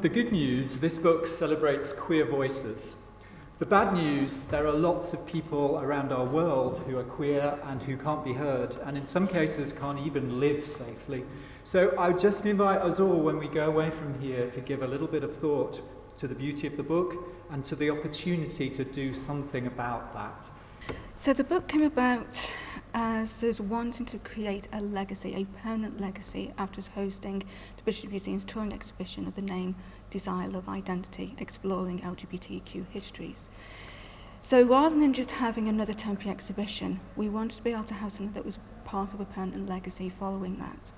the good news, this book celebrates queer voices. The bad news, there are lots of people around our world who are queer and who can't be heard, and in some cases can't even live safely. So I would just invite us all, when we go away from here, to give a little bit of thought to the beauty of the book and to the opportunity to do something about that. So the book came about as us wanting to create a legacy, a permanent legacy, after hosting the British Museum's touring exhibition of the name Desire, Love, Identity, exploring LGBTQ histories. So rather than just having another temporary exhibition, we wanted to be able to have something that was part of a permanent legacy following that.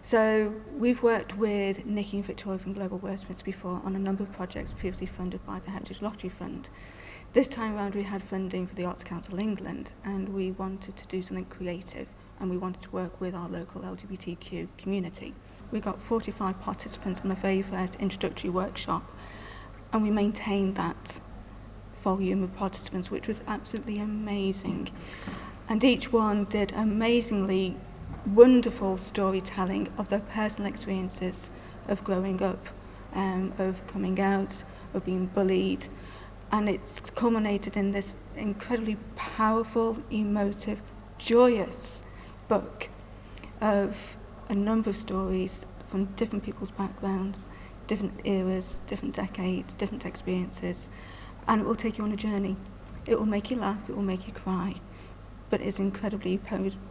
So we've worked with Nikki and Victoria from Global Wordsmiths before on a number of projects previously funded by the Heritage Lottery Fund. This time around we had funding for the Arts Council England, and we wanted to do something creative, and we wanted to work with our local LGBTQ community. We got 45 participants on the very first introductory workshop, and we maintained that volume of participants, which was absolutely amazing. And each one did amazingly wonderful storytelling of their personal experiences of growing up, of coming out, of being bullied, and it's culminated in this incredibly powerful, emotive, joyous book of a number of stories from different people's backgrounds, different eras, different decades, different experiences, and it will take you on a journey. It will make you laugh, it will make you cry, but it's incredibly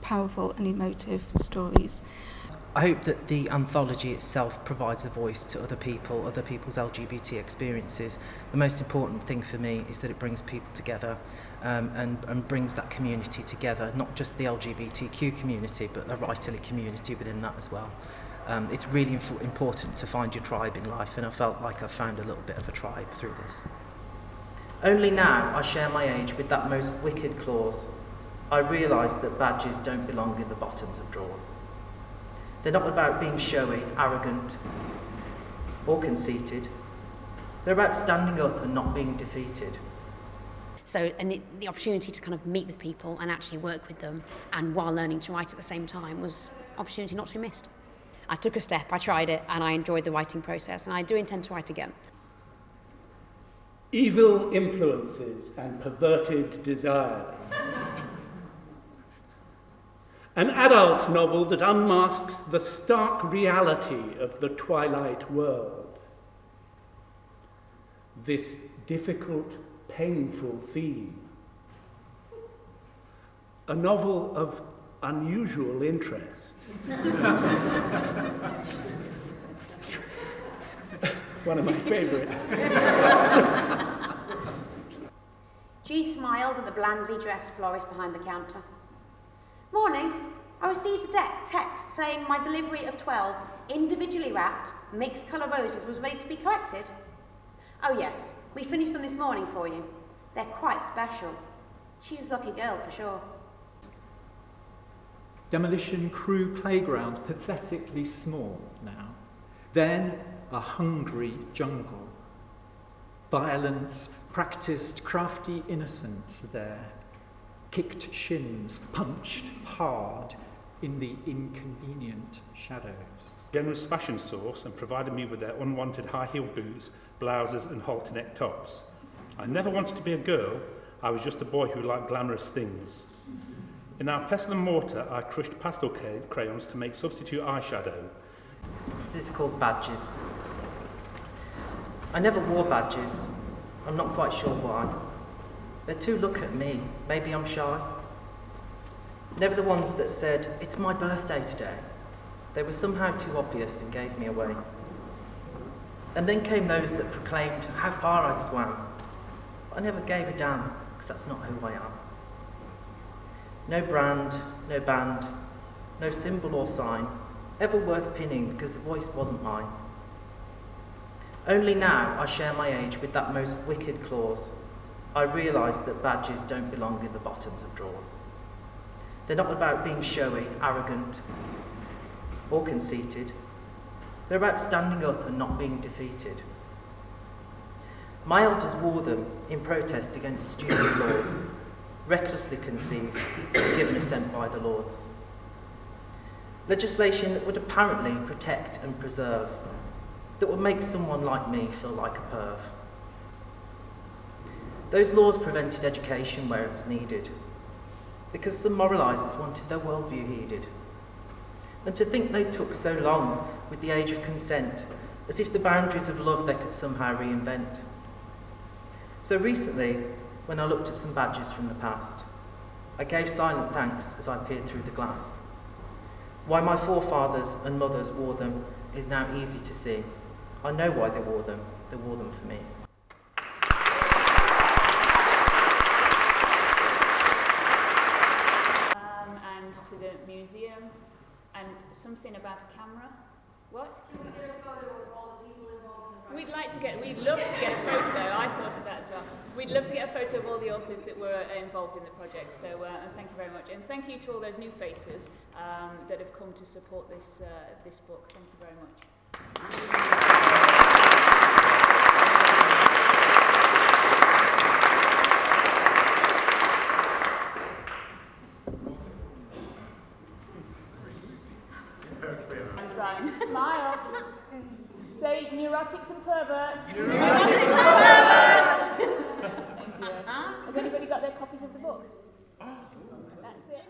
powerful and emotive stories. I hope that the anthology itself provides a voice to other people, other people's LGBT experiences. The most important thing for me is that it brings people together and brings that community together, not just the LGBTQ community, but the writerly community within that as well. It's really important to find your tribe in life, and I felt like I found a little bit of a tribe through this. Only now I share my age with that most wicked clause. I realise that badges don't belong in the bottoms of drawers. They're not about being showy, arrogant, or conceited. They're about standing up and not being defeated. So, and the opportunity to kind of meet with people and actually work with them, and while learning to write at the same time, was an opportunity not to be missed. I took a step, I tried it, and I enjoyed the writing process, and I do intend to write again. Evil influences and perverted desires. An adult novel that unmasks the stark reality of the twilight world. This difficult, painful theme. A novel of unusual interest. One of my favourites. G smiled at the blandly dressed florist behind the counter. Morning. I received a text saying my delivery of 12 individually wrapped, mixed colour roses was ready to be collected. Oh yes, we finished them this morning for you. They're quite special. She's a lucky girl for sure. Demolition Crew playground, pathetically small now. Then a hungry jungle. Violence, practised crafty innocence there. Kicked shins, punched hard in the inconvenient shadows. Generous fashion source and provided me with their unwanted high-heeled boots, blouses and halter-neck tops. I never wanted to be a girl, I was just a boy who liked glamorous things. In our pestle and mortar, I crushed pastel crayons to make substitute eyeshadow. This is called badges. I never wore badges. I'm not quite sure why. They're too look at me, maybe I'm shy. Never the ones that said, it's my birthday today. They were somehow too obvious and gave me away. And then came those that proclaimed how far I'd swam. But I never gave a damn, because that's not who I am. No brand, no band, no symbol or sign, ever worth pinning because the voice wasn't mine. Only now I share my age with that most wicked clause. I realise that badges don't belong in the bottoms of drawers. They're not about being showy, arrogant, or conceited. They're about standing up and not being defeated. My elders wore them in protest against stupid laws, recklessly conceived and given assent by the Lords. Legislation that would apparently protect and preserve, that would make someone like me feel like a perv. Those laws prevented education where it was needed, because some moralisers wanted their worldview heeded. And to think they took so long with the age of consent, as if the boundaries of love they could somehow reinvent. So recently, when I looked at some badges from the past, I gave silent thanks as I peered through the glass. Why my forefathers and mothers wore them is now easy to see. I know why they wore them for me. And to the museum, and something about a camera. What? Can we get a photo of all the people involved in the project? We'd love to get a photo. I thought of that as well. We'd love to get a photo of all the authors that were involved in the project. So thank you very much, and thank you to all those new faces that have come to support this this book. Thank you very much. And Ryan, smile. Say neurotics and perverts. Neurotics and perverts. Thank you. Has anybody got their copies of the book? That's it.